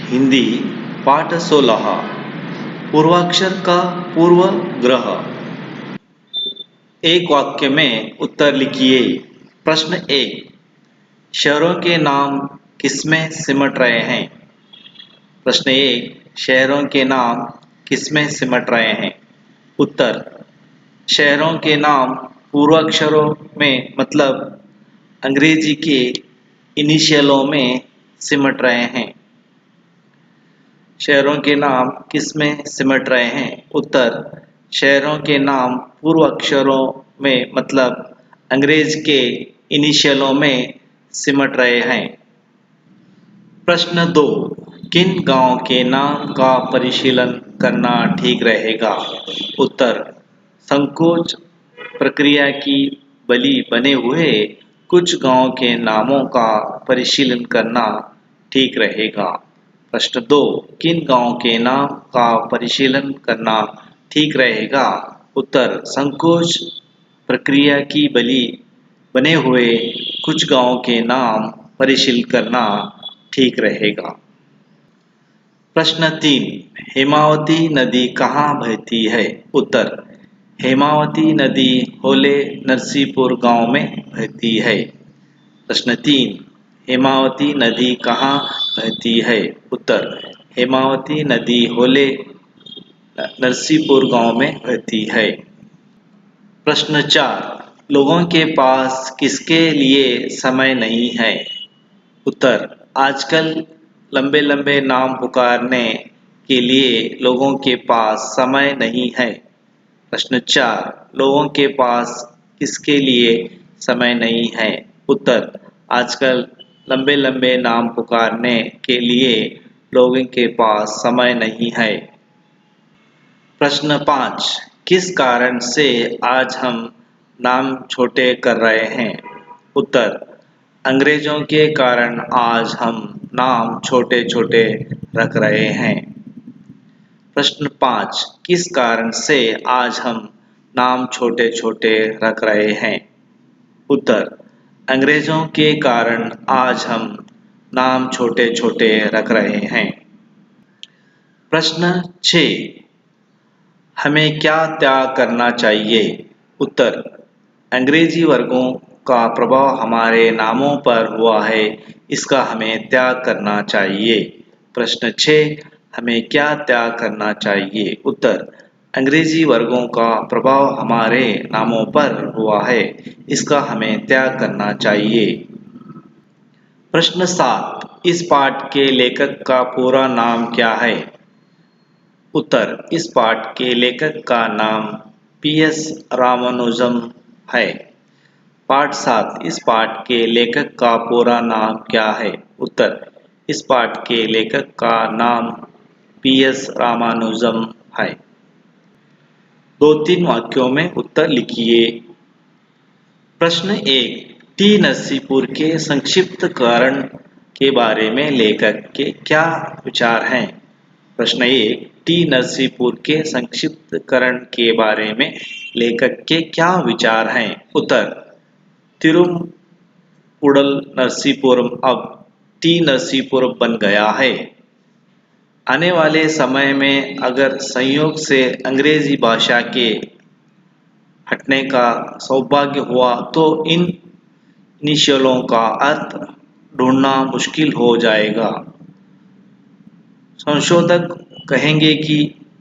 हिंदी पाठ 16 पूर्वाक्षर का पूर्वग्रह। एक वाक्य में उत्तर लिखिए। प्रश्न 1, शहरों के नाम किसमें सिमट रहे हैं? प्रश्न 1, शहरों के नाम किसमें सिमट रहे हैं? उत्तर, शहरों के नाम पूर्वाक्षरों में मतलब अंग्रेजी के इनिशियलों में सिमट रहे हैं। शहरों के नाम किसमें सिमट रहे हैं? उत्तर, शहरों के नाम पूर्व अक्षरों में मतलब अंग्रेज के इनिशियलों में सिमट रहे हैं। प्रश्न 2, किन गांव के नाम का परिशीलन करना ठीक रहेगा? उत्तर, संकोच प्रक्रिया की बलि बने हुए कुछ गांव के नामों का परिशीलन करना ठीक रहेगा। प्रश्न 2, किन गांव के नाम का परिशीलन करना ठीक रहेगा? उत्तर, संकोच प्रक्रिया की बलि बने हुए कुछ गांव के नाम परिशीलित करना ठीक रहेगा। प्रश्न 3, हेमावती नदी कहाँ बहती है? उत्तर, हेमावती नदी होले नरसीपुर गांव में बहती है। प्रश्न 3, हेमावती नदी कहाँ बहती है? उत्तर, हेमावती नदी होले नरसीपुर गांव में बहती है। प्रश्न 4, लोगों के पास किसके लिए समय नहीं है? उत्तर, आजकल लंबे लंबे नाम पुकारने के लिए लोगों के पास समय नहीं है। प्रश्न 4, लोगों के पास किसके लिए समय नहीं है? उत्तर, आजकल लंबे लंबे नाम पुकारने के लिए लोगों के पास समय नहीं है। प्रश्न 5, किस कारण से आज हम नाम छोटे कर रहे हैं? उत्तर, अंग्रेजों के कारण आज हम नाम छोटे छोटे रख रहे हैं। प्रश्न 5, किस कारण से आज हम नाम छोटे छोटे रख रहे हैं? उत्तर, अंग्रेजों के कारण आज हम नाम छोटे छोटे रख रहे हैं। प्रश्न 6, हमें क्या त्याग करना चाहिए? उत्तर, अंग्रेजी वर्गों का प्रभाव हमारे नामों पर हुआ है, इसका हमें त्याग करना चाहिए। प्रश्न 6, हमें क्या त्याग करना चाहिए? उत्तर, अंग्रेजी वर्गों का प्रभाव हमारे नामों पर हुआ है, इसका हमें त्याग करना चाहिए। प्रश्न 7, इस पाठ के लेखक का पूरा नाम क्या है? उत्तर, इस पाठ के लेखक का नाम PS रामानुजम है। पाठ 7, इस पाठ के लेखक का पूरा नाम क्या है? उत्तर, इस पाठ के लेखक का नाम PS रामानुजम है। 2-3 वाक्यों में उत्तर लिखिए। प्रश्न 1, टी नरसीपुर के संक्षिप्तकरण के बारे में लेखक के क्या विचार हैं? प्रश्न 1, टी नरसीपुर के संक्षिप्तकरण के बारे में लेखक के क्या विचार हैं? उत्तर, तिरुमुडल नरसीपुरम अब टी नरसीपुर बन गया है। आने वाले समय में अगर संयोग से अंग्रेजी भाषा के हटने का सौभाग्य हुआ तो इन इनिशियलों का अर्थ ढूंढना मुश्किल हो जाएगा। संशोधक कहेंगे कि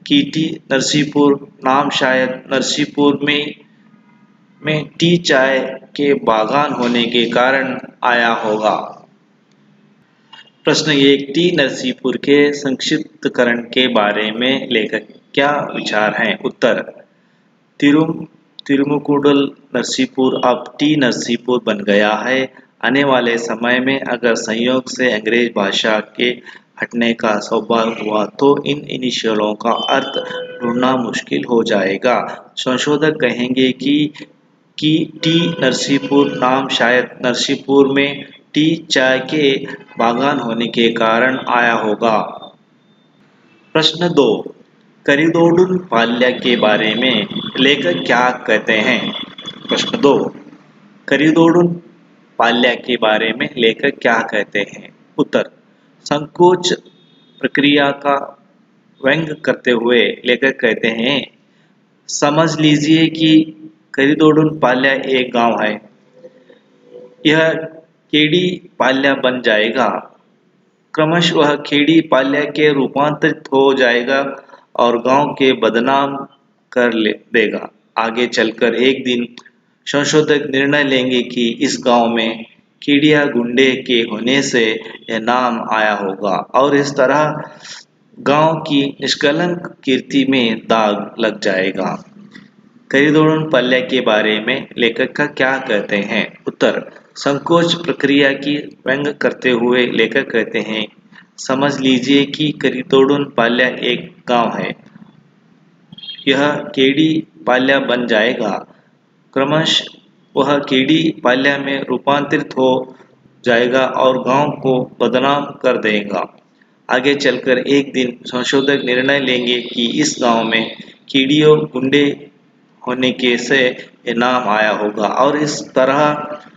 टी नरसीपुर नाम शायद नरसीपुर में टी चाय के बागान होने के कारण आया होगा। प्रश्न 1, टी नरसीपुर के संक्षिप्तकरण के बारे में लेखक क्या विचार हैं? उत्तर, तिरुमुकुडल नरसीपुर अब टी नरसीपुर बन गया है। आने वाले समय में अगर संयोग से अंग्रेज भाषा के हटने का सौभाग्य हुआ तो इन इनिशियलों का अर्थ ढूंढना मुश्किल हो जाएगा। संशोधक कहेंगे कि टी नरसीपुर नाम शायद नरसीपुर में टी चाय के बागान होने के कारण आया होगा। प्रश्न 2, करिदोडुन पाल्या के बारे में लेखक क्या कहते हैं? प्रश्न 2, करिदोडुन पाल्या के बारे में लेखक क्या कहते हैं? उत्तर, संकोच प्रक्रिया का व्यंग करते हुए लेखक कहते हैं, समझ लीजिए कि करितोडुन पाल्या एक गांव है। यह खेड़ी पाल्या बन जाएगा। क्रमश वह खेड़ी पाल्या के रूपांतरित हो जाएगा और गांव के बदनाम देगा। आगे चलकर एक दिन संशोधक निर्णय लेंगे कि इस गांव में कीड़िया गुंडे के होने से यह नाम आया होगा और इस तरह गांव की निष्कलंक कीर्ति में दाग लग जाएगा। करितोडुन पाल्या के बारे में लेखक का क्या कहते हैं? उत्तर, संकोच प्रक्रिया की व्यंग करते हुए लेखक कहते हैं, समझ लीजिए कि करितोडुन पाल्या एक गांव है। यह केडी पाल्या बन जाएगा। क्रमश वह केडी पाल्या में रूपांतरित हो जाएगा और गांव को बदनाम कर देगा। आगे चलकर एक दिन संशोधक निर्णय लेंगे कि इस गांव में कीड़ियों गुंडे होने के से ये नाम आया होगा और इस तरह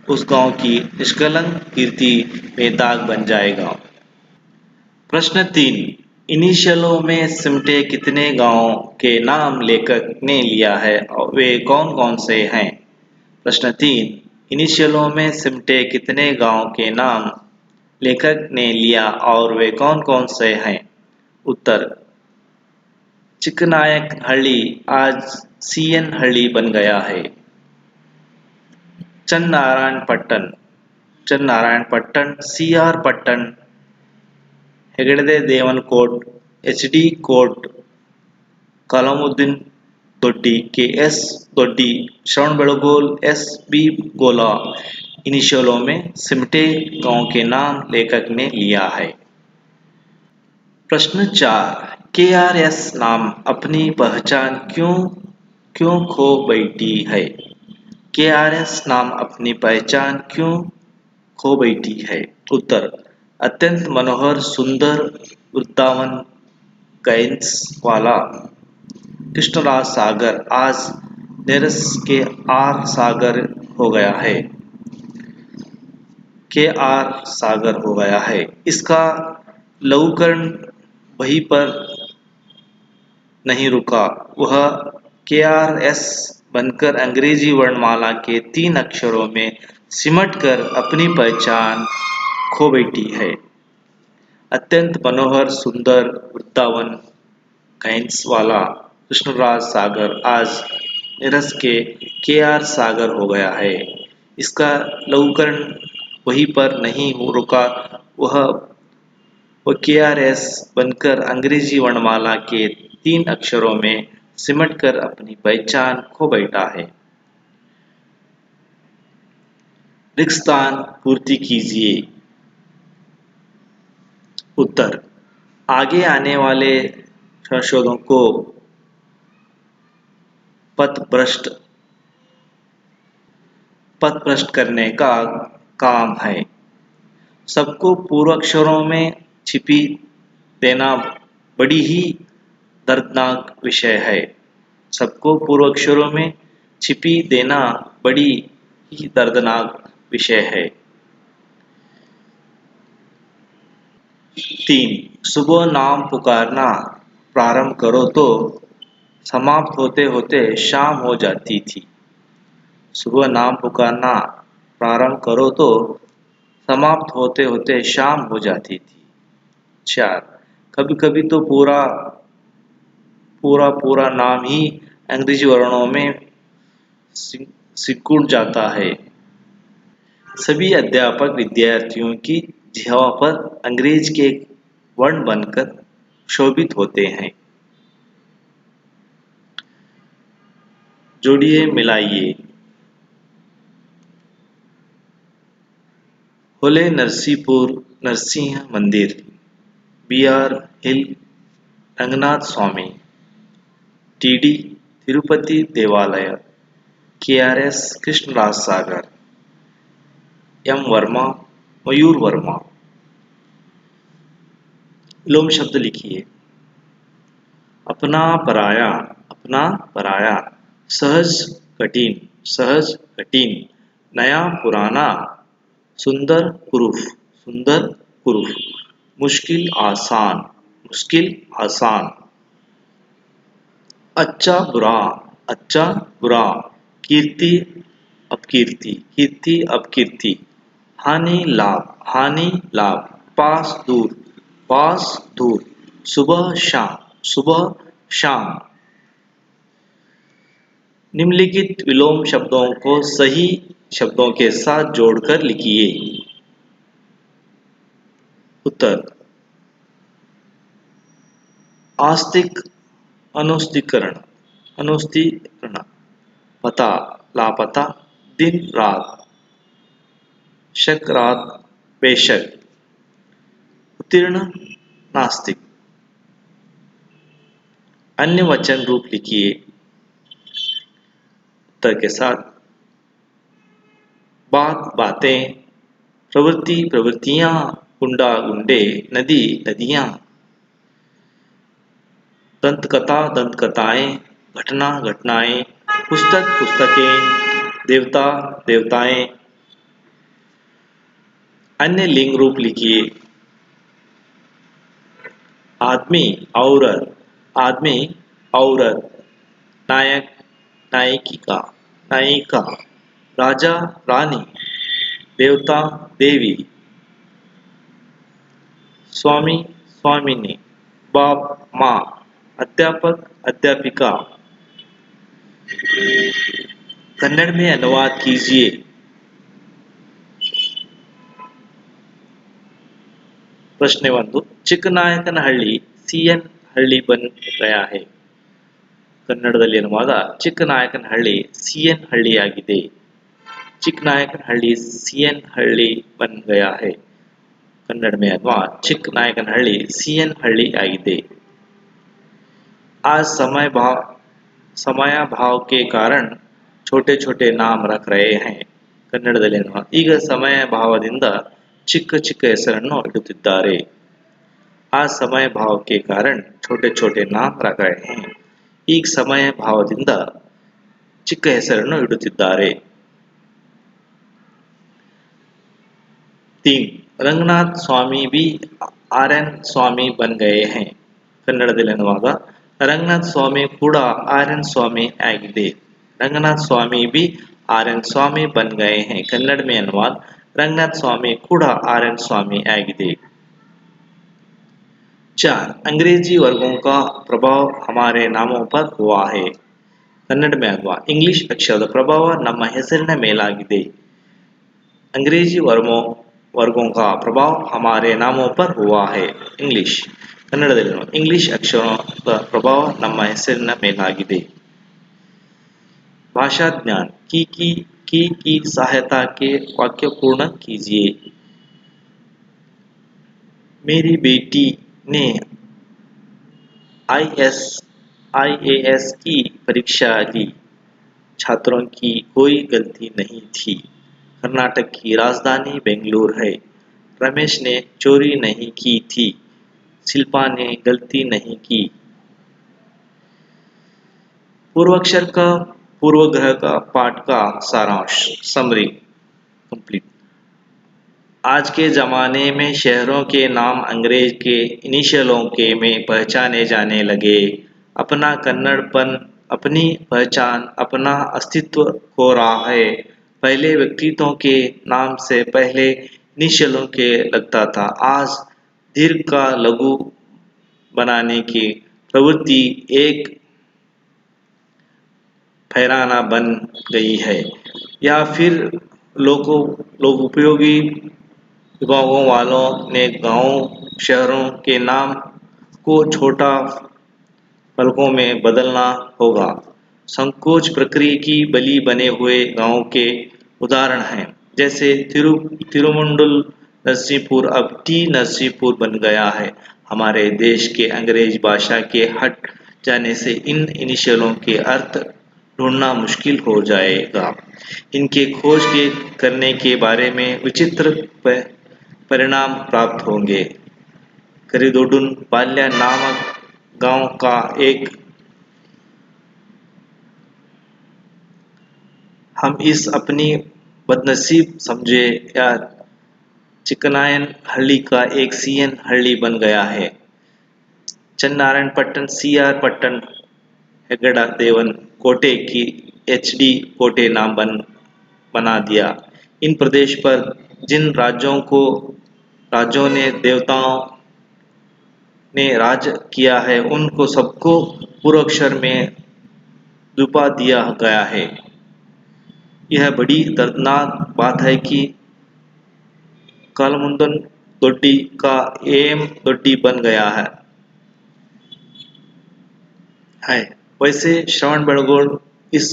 उस गांव की निष्कलंक कीर्ति में दाग बन जाएगा। प्रश्न 3, इनिशियलों में सिमटे कितने गांवों के नाम लेखक ने लिया है और वे कौन कौन से हैं? प्रश्न 3, इनिशियलों में सिमटे कितने गांव के नाम लेखक ने लिया और वे कौन कौन से हैं? उत्तर, चिकनायकहಳ್ಳಿ आज सीएनहಳ್ಳಿ बन गया है। Channarayapatna, CR Pattan, Hegade Devanakote, HD Kote, Kalamuddin Doddi, KS Doddi, Shravanabelagola, SB Gola इनिशियलों में सिमटे गांव के नाम लेखक ने लिया है। प्रश्न 4, केआरएस नाम अपनी पहचान क्यों खो बैठी है? केआरएस नाम अपनी पहचान क्यों खो बैठी है? उत्तर, अत्यंत मनोहर सुंदर वृंदावन गाइड्स वाला कृष्णराज सागर आज नेरस के आर सागर हो गया है। के आर सागर हो गया है। इसका लघुकरण वहीं पर नहीं रुका, वह केआरएस बनकर अंग्रेजी वर्णमाला के 3 अक्षरों में सिमटकर अपनी पहचान खो बैठी है। अत्यंत मनोहर सुंदर वृंदावन गाइड्स वाला कृष्णराज सागर आज निरस के आर सागर हो गया है। इसका लघुकरण वहीं पर नहीं रुका, वह केआरएस बनकर अंग्रेजी वर्णमाला के 3 अक्षरों में सिमटकर अपनी पहचान खो बैठा है। रिक्तस्थान पूर्ति कीजिए। उत्तर, आगे आने वाले संशोधन को पथभ्रष्ट करने का काम है। सबको पूर्वाक्षरों में छिपी देना बड़ी ही दर्दनाक विषय है। सबको पूर्वाक्षरों में छिपी देना बड़ी ही दर्दनाक विषय है। 3, सुबह नाम पुकारना प्रारंभ करो तो समाप्त होते होते शाम हो जाती थी। सुबह नाम पुकारना प्रारंभ करो तो समाप्त होते होते शाम हो जाती थी। 4, कभी कभी तो पूरा नाम ही अंग्रेजी वर्णों में सिकुड़ जाता है। सभी अध्यापक विद्यार्थियों की जिह्वा पर अंग्रेज के वर्ण बनकर शोभित होते हैं। जोड़िए मिलाइए। होले नरसीपुर नरसिंह मंदिर, बीआर हिल रंगनाथ स्वामी, टीडी तिरुपति देवालय, केआरएस कृष्णराज सागर, एम वर्मा मयूर वर्मा। लोम शब्द लिखिए। अपना पराया, सहज कठिन, नया पुराना, सुंदर कुरूफ, मुश्किल मुश्किल आसान। अच्छा बुरा, कीर्ति अपकीर्ति, हानि लाभ, पास दूर, सुबह शाम। निम्नलिखित विलोम शब्दों को सही शब्दों के साथ जोड़कर लिखिए। उत्तर: आस्तिक, अनुस्तिकरण, पता लापता, दिन रात, शक रात बेशक, उत्तीर्ण नास्तिक। अन्य वचन रूप लिखिए उत्तर के साथ। बातें, प्रवृत्तियां, गुंडा गुंडे, नदी नदियां, दंतकथाएं, घटना घटनाएं, पुस्तकें, देवता देवताएं। अन्य लिंग रूप लिखिए आदमी औरत, नायक नायिका, राजा रानी, देवता देवी, स्वामी स्वामिनी, बाप माँ, अध्यापक अध्यापिका। कन्नड़ में अनुवाद कीजिए। ಪ್ರಶ್ನೆ 1. ಚಿಕ್ಕನಾಯಕನಹಳ್ಳಿ ಸಿಎನ್ ಹಳ್ಳಿ ಬನ್ ಗಯಾ ಹೈ. ಕನ್ನಡದಲ್ಲಿ ಅನುವಾದ: ಚಿಕ್ಕನಾಯಕನಹಳ್ಳಿ ಸಿಎನ್ ಹಳ್ಳಿಯಾಗಿದೆ. ಚಿಕ್ಕನಾಯಕನಹಳ್ಳಿ ಸಿಎನ್ ಹಳ್ಳಿ ಬನ್ ಗಯಾ ಹೈ. कन्नड़ में अनुवाद: चिकनायकनहಳ್ಳಿ सीएन हಳ್ಳಿ आಗಿದೆ. आज समयाभाव के कारण छोटे छोटे नाम रख रहे हैं. ಕನ್ನಡದಲ್ಲಿ ಅನುವಾದ: ಈಗ ಸಮಯಾಭಾವದಿಂದ ಚಿಕ್ಕ ಚಿಕ್ಕ ಹೆಸರನ್ನು ಇಡುತ್ತಿದ್ದಾರೆ. आज समयाभाव के कारण छोटे छोटे नाम रख रहे हैं. ಈಗ ಸಮಯಾಭಾವದಿಂದ ಚಿಕ್ಕ ಹೆಸರನ್ನು ಇಡುತ್ತಿದ್ದಾರೆ. 3. रंगनाथ स्वामी भी आर्यन स्वामी बन गए हैं. ಕನ್ನಡದಲ್ಲಿ ಅನುವಾದ: ರಂಗನಾಥ ಸ್ವಾಮಿ ಕೂಡ ಆರ್ಯನ್ ಸ್ವಾಮಿ ಆಗಿದೆ. ರಂಗನಾಥ ಸ್ವಾಮಿ भी आर्यन स्वामी बन गए हैं. कन्नड़ में अनुवाद: रंगनाथ स्वामी ಕೂಡ आर्यन स्वामी आಗಿದೆ. 4. अंग्रेजी वर्गों का प्रभाव हमारे नामों पर हुआ है. कन्नड़ में अनुवाद: इंग्लिश अक्षರದ ಪ್ರಭಾವ ನಮ್ಮ ಹೆಸರಿನ ಮೇಲಾಗಿದೆ. अंग्रेजी वर्गों का प्रभाव हमारे नामों पर हुआ है. इंग्लिश. ಕನ್ನಡದಲ್ಲಿ ಇಂಗ್ಲಿಷ್ ಅಕ್ಷರದ ಪ್ರಭಾವ ನಮ್ಮ ಹೆಸರಿನ ಮೇಲಾಗಿದೆ. भाषा ज्ञान की सहायता के वाक्य पूर्ण कीजिए. मेरी बेटी ने IAS की परीक्षा ली. छात्रों की कोई गलती नहीं थी. कर्नाटक की राजधानी बेंगलुरु है. रमेश ने चोरी नहीं की थी. शिल्पा ने गलती नहीं की. पूर्वाक्षर का पूर्वग्रह का पाठ का सारांश समरी कंप्लीट. आज के ज़माने में शहरों के नाम अंग्रेज के इनिशियलों के में पहचाने जाने लगे. अपना कन्नड़पन, अपनी पहचान, अपना अस्तित्व खो रहा है. पहले व्यक्तित्वों के नाम से पहले इनिशियलों के लगता था. आज दीर्घ का लघु बनाने की प्रवृत्ति एक फैराना बन गई है. या फिर लोग उपयोगी विभागों वालों ने गांव शहरों के नाम को छोटा फलकों में बदलना होगा. संकोच प्रक्रिया की बलि बने हुए गांव के उदाहरण हैं. जैसे तिरुमुंडल नरसिंहपुर अब टी नरसिंहपुर बन गया है. हमारे देश के अंग्रेज भाषा के हट जाने से इन इनिशियलों के अर्थ ढूंढना मुश्किल हो जाएगा. इनके खोज करने के बारे में विचित्र परिणाम प्राप्त होंगे. करिदोडुन पाल्या नामक गांव का एक हम इस अपनी बदनसीब समझे या चिकनायन हಳ್ಳಿ का एक सीएन हಳ್ಳಿ बन गया है. चन्नारायणपट्टन CR पट्टन हेगड़ा देवन कोटे की HD कोटे नाम बना दिया। इन प्रदेश पर जिन राज्यों ने देवताओं ने राज किया है उनको सबको पूर्वाक्षर में डुबा दिया गया है। यह बड़ी दर्दनाक बात है कि कालमुंदन दोड्डी का AM दोड्डी बन गया है। वैसे श्रवण बेळगोळ इस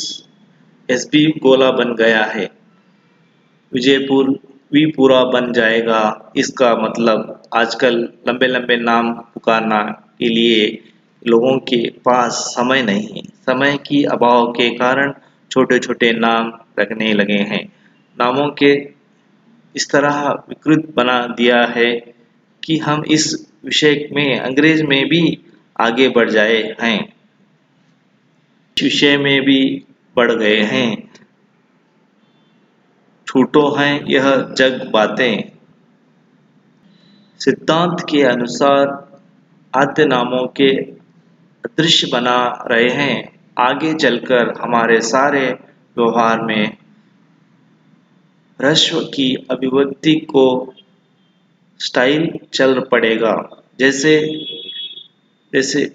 SB गोला बन गया है। विजयपुर विपुरा बन जाएगा। इसका मतलब आजकल लंबे लंबे नाम पुकारना के लिए लोगों के पास समय नहीं। समय की अभाव के कारण छोटे छोटे नाम रखने लगे हैं। नामों के इस तरह विकृत बना दिया है कि हम इस विषय में अंग्रेज में भी आगे बढ़ जाए हैं, इस विषय में भी बढ़ गए हैं। छूटो हैं यह जग बातें। सिद्धांत के अनुसार आद्य नामों के अदृश्य बना रहे हैं। आगे चलकर हमारे सारे व्यवहार में ह्रस्व की अभिव्यक्ति को स्टाइल चल पड़ेगा। जैसे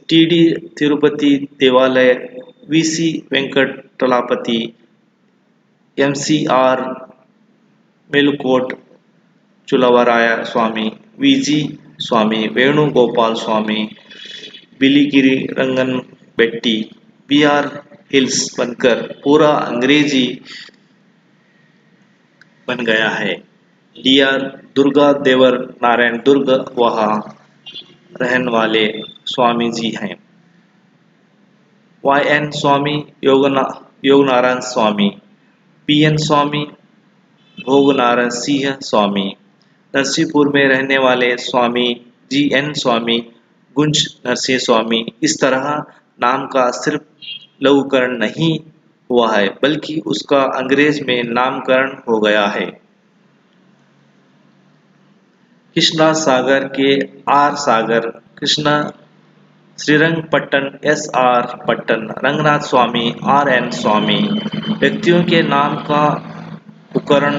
TD तिरुपति देवालय, VC वेंकटलापति, MCR मेलुकोट चुलवराय स्वामी, VG स्वामी, वेणुगोपाल स्वामी, बिलिगिरी रंगन बेट्टी, BR हिल्स बनकर पूरा अंग्रेजी बन गया है। DR दुर्गा देवर नारायण दुर्ग वहाँ रहने वाले स्वामी जी हैं। YN स्वामी योगनारायण स्वामी, PN स्वामी भोगनारायण सिंह स्वामी, नरसिंहपुर में रहने वाले स्वामी GN स्वामी, गुंज नरसिंह स्वामी। इस तरह नाम का सिर्फ लघुकरण नहीं हुआ है बल्कि उसका अंग्रेज में नामकरण हो गया है। कृष्णा सागर के R सागर, कृष्णा श्रीरंगपट्टन SR पट्टन, रंगनाथ स्वामी RN स्वामी। व्यक्तियों के नाम का उपकरण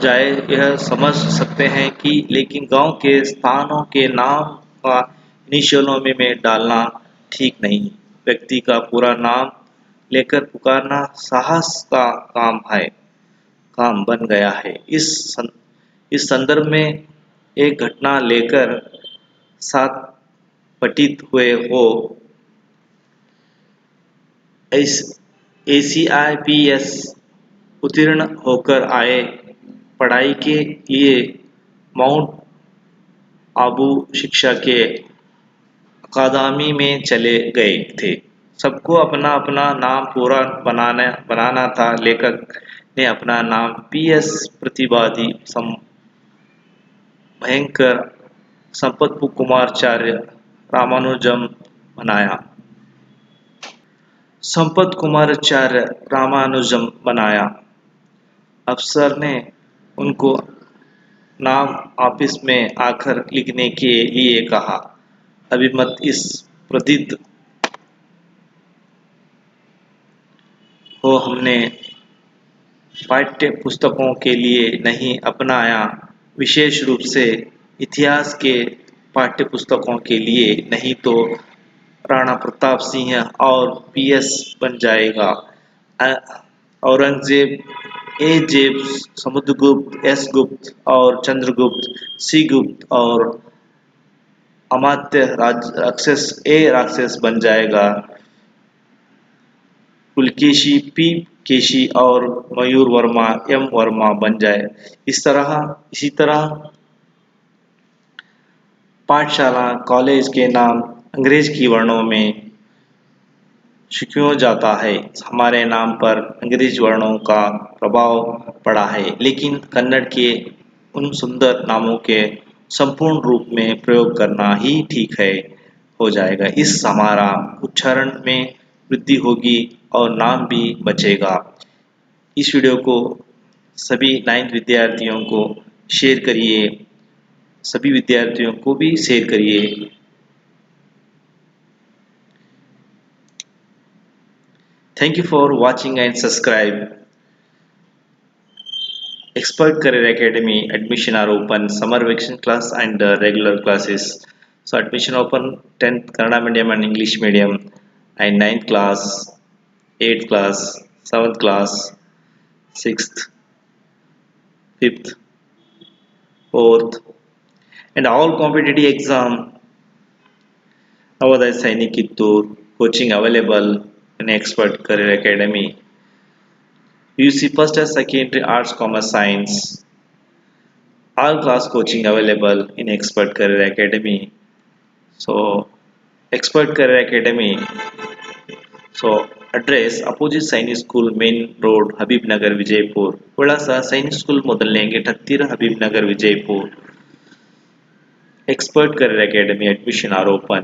जाए यह समझ सकते हैं कि, लेकिन गांव के स्थानों के नाम का इनिशियलों में डालना ठीक नहीं। व्यक्ति का पूरा नाम लेकर पुकारना साहस का काम बन गया है। इस संदर्भ में एक घटना लेकर साथ पठित हुए हो। ACIPS उत्तीर्ण होकर आए, पढ़ाई के लिए माउंट आबू शिक्षा के अकादमी में चले गए थे। सबको अपना अपना नाम पूरा बनाना था। लेखक ने अपना नाम PS प्रतिवादी भयंकर संपत कुमाराचार्य रामानुजम बनाया। संपत कुमाराचार्य रामानुजम बनाया। अफसर ने उनको नाम ऑफिस में आकर लिखने के लिए कहा। अभिमत इस प्रतीत हो हमने पाठ्य पुस्तकों के लिए नहीं अपनाया, विशेष रूप से इतिहास के पाठ्य पुस्तकों के लिए, नहीं तो राणा प्रताप सिंह और PS बन जाएगा। औरंगजेब, जेब, समुद्रगुप्त, S गुप्त और चंद्रगुप्त, C गुप्त और अमात्य राक्षस बन जाएगा। पुलकेशी P केशी और मयूर वर्मा M वर्मा बन जाए। इसी तरह पाठशाला कॉलेज के नाम अंग्रेज की वर्णों में क्यों जाता है। हमारे नाम पर अंग्रेज वर्णों का प्रभाव पड़ा है, लेकिन कन्नड़ के उन सुंदर नामों के संपूर्ण रूप में प्रयोग करना ही ठीक है हो जाएगा। इस हमारा उच्चारण में वृद्धि होगी और नाम भी बचेगा। इस वीडियो को सभी 9th विद्यार्थियों को शेयर करिए, सभी विद्यार्थियों को भी शेयर करिए। Thank you for watching and subscribe. Expert Career Academy admission are open. Summer vacation class and regular classes. So admission open 10th Kannada medium and English medium and 9th class, 8th class, 7th class, 6th, 5th, 4th and all competitive exam. Navodaya Sainik Kittur coaching available in Expert Career Academy. UC first and second arts, commerce, science. All class coaching available in Expert Career Academy. So Expert Career Academy. So address opposite Sainik School Main Road Habib Nagar Vijaypur. ವಿಳಾಸ Sainik school ಮೊದಲನೇ gate ಹತ್ತಿರ Habib Nagar Vijayapura. Expert Career Academy admission are open.